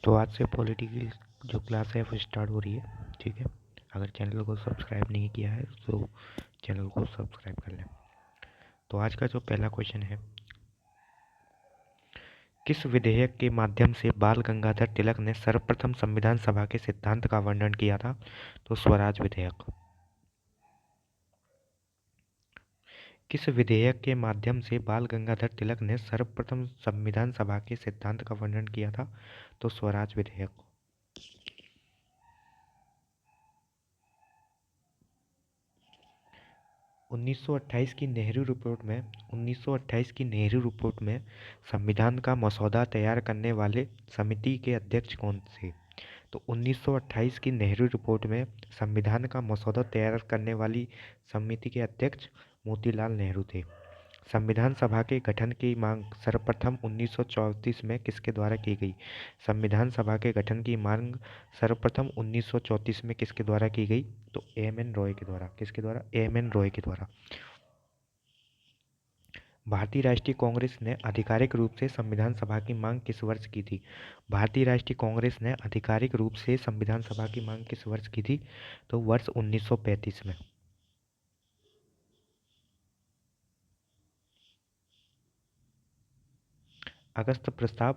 तो आज से पॉलिटिकल जो क्लास है वो स्टार्ट हो रही है। ठीक है, अगर चैनल को सब्सक्राइब नहीं किया है तो चैनल को सब्सक्राइब कर लें। तो आज का जो पहला क्वेश्चन है, किस विधेयक के माध्यम से बाल गंगाधर तिलक ने सर्वप्रथम संविधान सभा के सिद्धांत का वर्णन किया था? तो स्वराज विधेयक। किस विधेयक के माध्यम से बाल गंगाधर तिलक ने सर्वप्रथम संविधान सभा के सिद्धांत का वर्णन किया था? तो स्वराज विधेयक। 1928 की नेहरू रिपोर्ट में संविधान का मसौदा तैयार करने वाले समिति के अध्यक्ष कौन थे? तो 1928 की नेहरू रिपोर्ट में संविधान का मसौदा तैयार करने वाली समिति के अध्यक्ष मोतीलाल नेहरू थे। संविधान सभा के गठन की मांग सर्वप्रथम 1934 में किसके द्वारा की गई? संविधान सभा के गठन की मांग सर्वप्रथम 1934 में किसके द्वारा की गई? तो एम एन रॉय के द्वारा। किसके द्वारा? एम एन रॉय के द्वारा। भारतीय राष्ट्रीय कांग्रेस ने आधिकारिक रूप से संविधान सभा की मांग किस वर्ष की थी? भारतीय राष्ट्रीय कांग्रेस ने आधिकारिक रूप से संविधान सभा की मांग किस वर्ष की थी? तो वर्ष 1935 में। अगस्त प्रस्ताव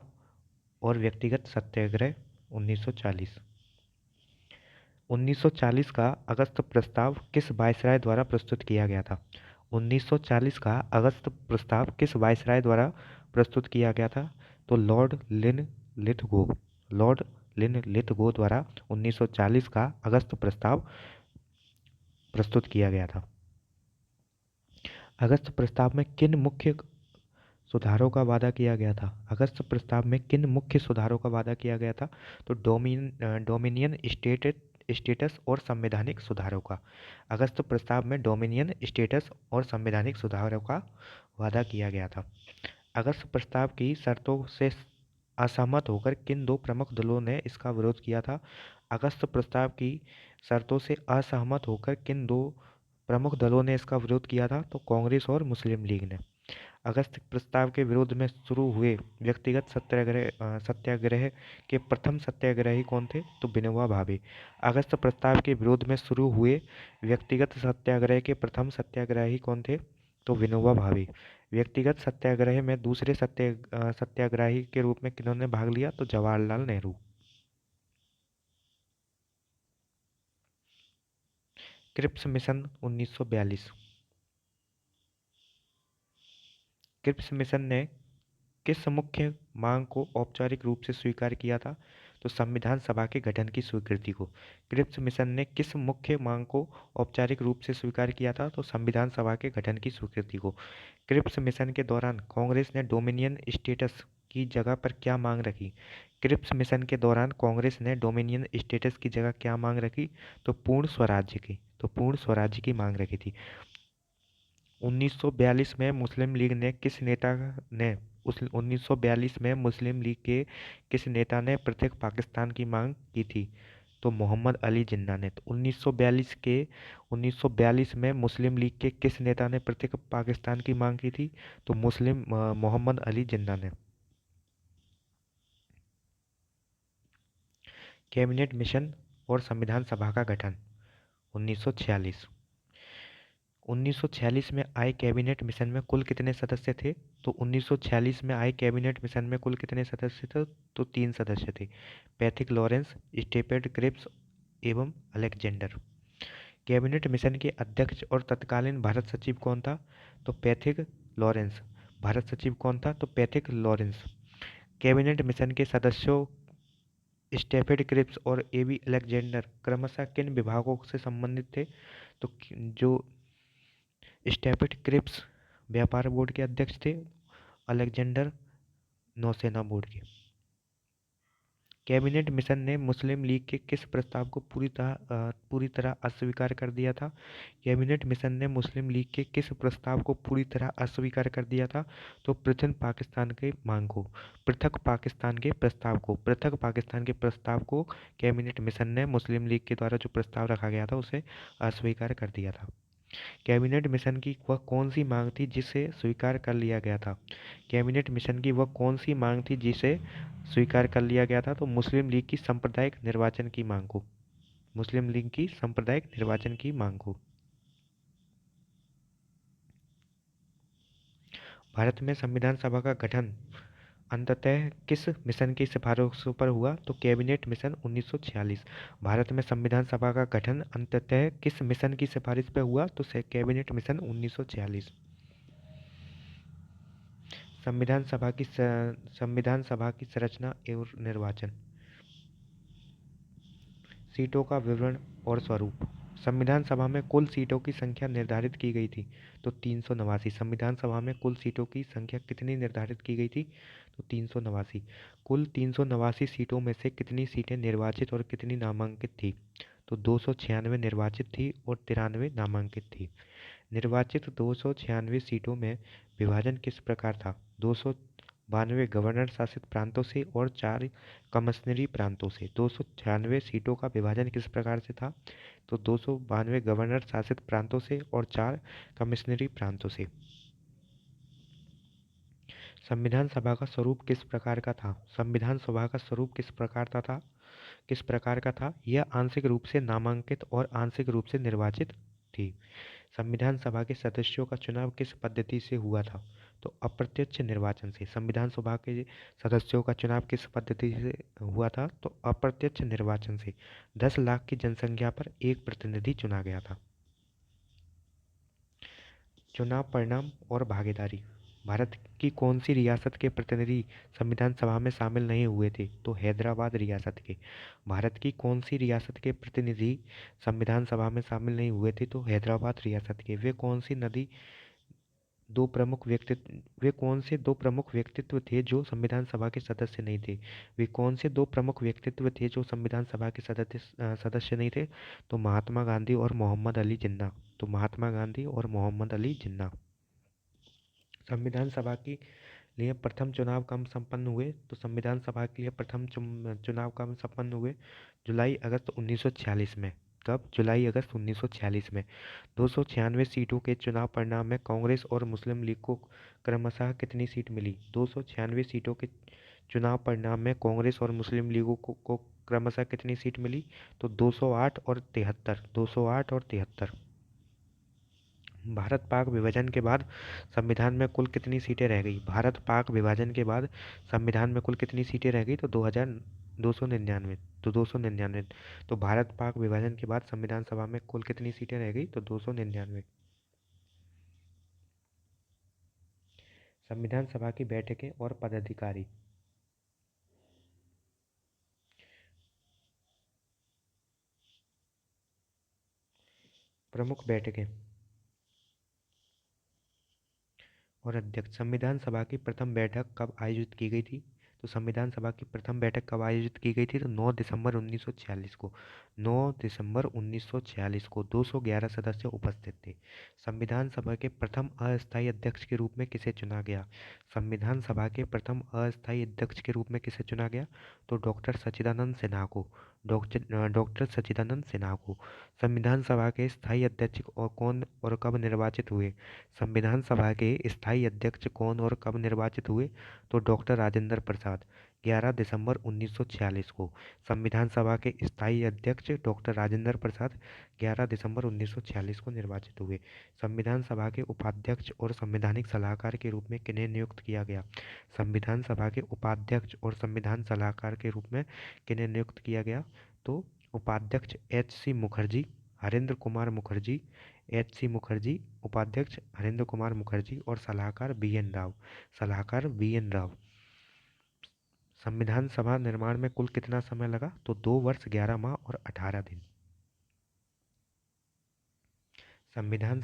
और व्यक्तिगत सत्याग्रह 1940। 1940 का अगस्त प्रस्ताव किस वायसराय द्वारा प्रस्तुत किया गया था? 1940 का अगस्त प्रस्ताव किस वायसराय द्वारा प्रस्तुत किया गया था? तो लॉर्ड लिनलिथगो द्वारा 1940 का अगस्त प्रस्ताव प्रस्तुत किया गया था। अगस्त प्रस्ताव में किन मुख्य सुधारों का वादा किया गया था? अगस्त प्रस्ताव में किन मुख्य सुधारों का वादा किया गया था? तो डोमिनियन स्टेटस और संवैधानिक सुधारों का। अगस्त प्रस्ताव में डोमिनियन स्टेटस और संवैधानिक सुधारों का वादा किया गया था। अगस्त प्रस्ताव की शर्तों से असहमत होकर किन दो प्रमुख दलों ने इसका विरोध किया था? अगस्त प्रस्ताव की शर्तों से असहमत होकर किन दो प्रमुख दलों ने इसका विरोध किया था? तो कांग्रेस और मुस्लिम लीग ने। अगस्त प्रस्ताव के विरोध में शुरू हुए व्यक्तिगत सत्याग्रह के प्रथम सत्याग्रही कौन थे? तो विनोबा भावे। अगस्त प्रस्ताव के विरोध में शुरू हुए व्यक्तिगत सत्याग्रह के प्रथम सत्याग्रही कौन थे? तो विनोबा भावे। व्यक्तिगत सत्याग्रह में दूसरे सत्याग्रही के रूप में किन्होंने भाग लिया? तो Jawaharlal Nehru. Cripps mission 1942। Cripps mission ने किस मुख्य मांग को औपचारिक रूप से स्वीकार किया था? तो संविधान सभा के गठन की स्वीकृति को। क्रिप्स मिशन ने किस मुख्य मांग को औपचारिक रूप से स्वीकार किया था? तो संविधान सभा के गठन की स्वीकृति को। क्रिप्स मिशन के दौरान कांग्रेस ने डोमिनियन स्टेटस की जगह पर क्या मांग रखी? क्रिप्स मिशन के दौरान कांग्रेस ने डोमिनियन स्टेटस की जगह क्या मांग रखी? तो पूर्ण स्वराज्य की। तो पूर्ण स्वराज्य की मांग रखी थी। 1942 में मुस्लिम लीग ने किस नेता ने 1942 में मुस्लिम लीग के किस नेता ने पृथक पाकिस्तान की मांग की थी? तो मोहम्मद अली जिन्ना ने। तो 1942 में मुस्लिम लीग के किस नेता ने पृथक पाकिस्तान की मांग की थी? तो मोहम्मद अली जिन्ना ने। कैबिनेट मिशन और संविधान सभा का गठन 1946। 1946 में आए कैबिनेट मिशन में कुल कितने सदस्य थे? तो 1946 में आए कैबिनेट मिशन में कुल कितने सदस्य थे? तो 3 सदस्य थे, पैथिक लॉरेंस, स्टेफर्ड क्रिप्स एवं अलेक्जेंडर। कैबिनेट मिशन के अध्यक्ष और तत्कालीन भारत सचिव कौन था? तो पैथिक लॉरेंस। भारत सचिव कौन था? तो पैथिक लॉरेंस। कैबिनेट मिशन के सदस्यों स्टेफर्ड क्रिप्स और एबी अलेक्जेंडर क्रमशः किन विभागों से संबंधित थे? तो जो स्टेफर्ड क्रिप्स व्यापार बोर्ड के अध्यक्ष थे, अलेक्जेंडर नौसेना बोर्ड के। कैबिनेट मिशन ने मुस्लिम लीग के किस प्रस्ताव को पूरी तरह अस्वीकार कर दिया था? कैबिनेट मिशन ने मुस्लिम लीग के किस प्रस्ताव को पूरी तरह अस्वीकार कर दिया था? तो पृथक पाकिस्तान के मांग को, पृथक पाकिस्तान के प्रस्ताव को, पृथक पाकिस्तान के प्रस्ताव को कैबिनेट मिशन ने मुस्लिम लीग के द्वारा जो प्रस्ताव रखा गया था उसे अस्वीकार कर दिया था। कैबिनेट मिशन की वह कौन सी मांग थी जिसे स्वीकार कर लिया गया था? कैबिनेट मिशन की वह कौन सी मांग थी जिसे स्वीकार कर लिया गया था? तो मुस्लिम लीग की सांप्रदायिक निर्वाचन की मांग को। मुस्लिम लीग की सांप्रदायिक निर्वाचन की मांग को। भारत में संविधान सभा का गठन अंततः किस मिशन की सिफारिशों पर हुआ? तो कैबिनेट मिशन 1946। भारत में संविधान सभा का गठन अंततः किस मिशन की सिफारिश पर हुआ? तो कैबिनेट मिशन 1946। संविधान सभा की संरचना एवं निर्वाचन। सीटों का विवरण और स्वरूप। संविधान सभा में कुल सीटों की संख्या निर्धारित की गई थी तो 389। संविधान सभा में कुल सीटों की संख्या कितनी निर्धारित की गई थी? तो 389। कुल 389 सीटों में से कितनी सीटें निर्वाचित और कितनी नामांकित थी? तो 296 निर्वाचित थी और 93 नामांकित थी। निर्वाचित 296 सीटों में विभाजन किस प्रकार था? 292 गवर्नर शासित प्रांतों से और 4 कमिश्नरी प्रांतों से। 296 सीटों का विभाजन किस प्रकार से था? तो 292 गवर्नर शासित प्रांतों से और 4 कमिश्नरी प्रांतों से। संविधान सभा का स्वरूप किस प्रकार का था? संविधान सभा का स्वरूप किस प्रकार का था? यह आंशिक रूप से नामांकित और आंशिक रूप से निर्वाचित थी। संविधान सभा के सदस्यों का चुनाव किस पद्धति से हुआ था? तो अप्रत्यक्ष निर्वाचन से। संविधान सभा के सदस्यों का चुनाव किस पद्धति से हुआ था? तो अप्रत्यक्ष निर्वाचन से। 10 लाख की जनसंख्या पर एक प्रतिनिधि चुना गया था। चुनाव परिणाम और भागीदारी। भारत की कौन सी रियासत के प्रतिनिधि संविधान सभा में शामिल नहीं हुए थे? तो हैदराबाद रियासत के। भारत की कौन सी रियासत के प्रतिनिधि संविधान सभा में शामिल नहीं हुए थे? तो हैदराबाद रियासत के। वे कौन से दो प्रमुख व्यक्तित्व थे जो संविधान सभा के सदस्य नहीं थे? वे कौन से दो प्रमुख व्यक्तित्व थे जो संविधान सभा के सदस्य नहीं थे? तो महात्मा गांधी और मोहम्मद अली जिन्ना। तो महात्मा गांधी और मोहम्मद अली जिन्ना। संविधान सभा के लिए प्रथम चुनाव कब संपन्न हुए? तो संविधान सभा के लिए प्रथम चुनाव कब संपन्न हुए? जुलाई अगस्त 1946 में। कब? जुलाई अगस्त 1946 में। 296 सीटों के चुनाव परिणाम में कांग्रेस और मुस्लिम लीग को क्रमशः कितनी सीट मिली? 296 सीटों के चुनाव परिणाम में कांग्रेस और मुस्लिम लीगों को क्रमशः कितनी सीट मिली? तो 208 और 73। 208 और 73। भारत पाक विभाजन के बाद संविधान में कुल कितनी सीटें रह गई? भारत पाक विभाजन के बाद संविधान में कुल कितनी सीटें रह गई? तो 299। तो 299। तो भारत पाक विभाजन के बाद संविधान सभा में कुल कितनी सीटें रह गई? तो 299। संविधान सभा की बैठकें और पदाधिकारी। प्रमुख बैठकें और अध्यक्ष। संविधान सभा की प्रथम बैठक कब आयोजित की गई थी? तो संविधान सभा की प्रथम बैठक कब आयोजित की गई थी? तो 9 दिसंबर 1946 को। 9 दिसंबर 1946 को 211 सदस्य उपस्थित थे। संविधान सभा के प्रथम अस्थायी अध्यक्ष के रूप में किसे चुना गया? संविधान सभा के प्रथम अस्थायी अध्यक्ष के रूप में किसे चुना गया? तो डॉक्टर सच्चिदानंद सिन्हा को। डॉक्टर सच्चिदानंद सिन्हा को। संविधान सभा के स्थायी अध्यक्ष और कौन और कब निर्वाचित हुए? संविधान सभा के स्थायी अध्यक्ष कौन और कब निर्वाचित हुए? तो डॉक्टर राजेंद्र प्रसाद। 11 दिसंबर 1946 को। संविधान सभा के स्थायी अध्यक्ष डॉक्टर राजेंद्र प्रसाद 11 दिसंबर 1946 को निर्वाचित हुए। संविधान सभा के उपाध्यक्ष और संवैधानिक सलाहकार के रूप में किन्हें नियुक्त किया गया? संविधान सभा के उपाध्यक्ष और संविधान सलाहकार के रूप में किन्हें नियुक्त किया गया? तो उपाध्यक्ष H.C. मुखर्जी, हरेंद्र कुमार मुखर्जी। H.C. मुखर्जी उपाध्यक्ष, हरेंद्र कुमार मुखर्जी और सलाहकार B.N. राव। सलाहकार B.N. राव। संविधान सभा निर्माण में कुल कितना समय लगा? तो 2 वर्ष 11 माह और 18 दिन। संविधान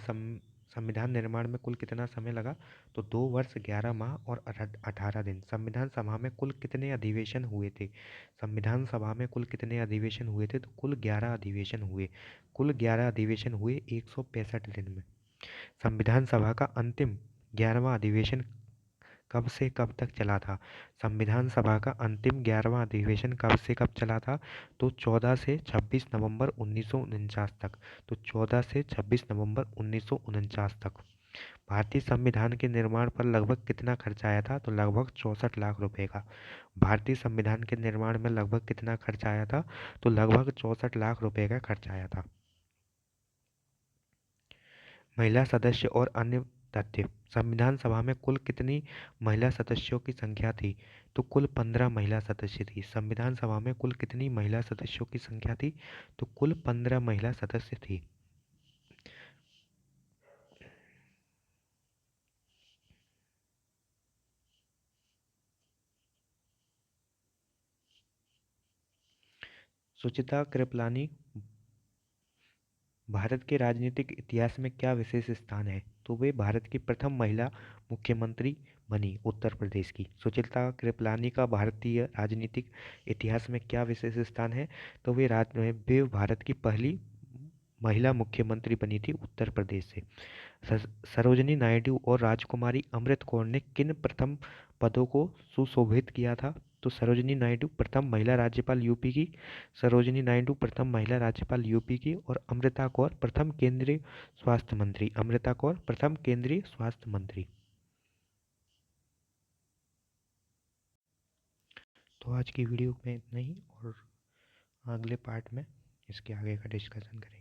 संविधान निर्माण में कुल कितना समय लगा? तो 2 वर्ष 11 माह और 18 दिन। संविधान सभा में कुल कितने अधिवेशन हुए थे? संविधान सभा में कुल कितने अधिवेशन हुए थे? तो कुल 11 अधिवेशन हुए। कुल 11 अधिवेशन हुए 165 दिन में। संविधान सभा का अंतिम 11वां अधिवेशन कब से कब तक चला था? संविधान सभा का अंतिम 11वां अधिवेशन कब से कब चला था? तो 14 से 26 नवंबर 1949 तक। तो 14 से 26 नवंबर 1949 तक। भारतीय संविधान के निर्माण पर लगभग कितना खर्च आया था? तो लगभग 64 लाख रुपए का। भारतीय संविधान के निर्माण में लगभग कितना खर्च आया था? तो लगभग 64 लाख रुपए का खर्च आया था। महिला सदस्य और अन्य तथ्य। संविधान सभा में कुल कितनी महिला सदस्यों की संख्या थी? तो कुल 15 महिला सदस्य थी। संविधान सभा में कुल कितनी महिला सदस्यों की संख्या थी? तो कुल 15 महिला सदस्य थी। सुचित्रा कृपलानी भारत के राजनीतिक इतिहास में क्या विशेष स्थान है? तो वे भारत की प्रथम महिला मुख्यमंत्री बनी उत्तर प्रदेश की। सुचित्रा कृपलानी का भारतीय राजनीतिक इतिहास में क्या विशेष स्थान है? तो वे भारत की पहली महिला मुख्यमंत्री बनी थी उत्तर प्रदेश से। सरोजिनी नायडू और राजकुमारी अमृत कौर ने किन प्रथम पदों को सुशोभित किया था? तो सरोजिनी नायडू प्रथम महिला राज्यपाल यूपी की। सरोजिनी नायडू प्रथम महिला राज्यपाल यूपी की और अमृता कौर प्रथम केंद्रीय स्वास्थ्य मंत्री। अमृता कौर प्रथम केंद्रीय स्वास्थ्य मंत्री। तो आज की वीडियो में इतना ही, और अगले पार्ट में इसके आगे का डिस्कशन करेंगे।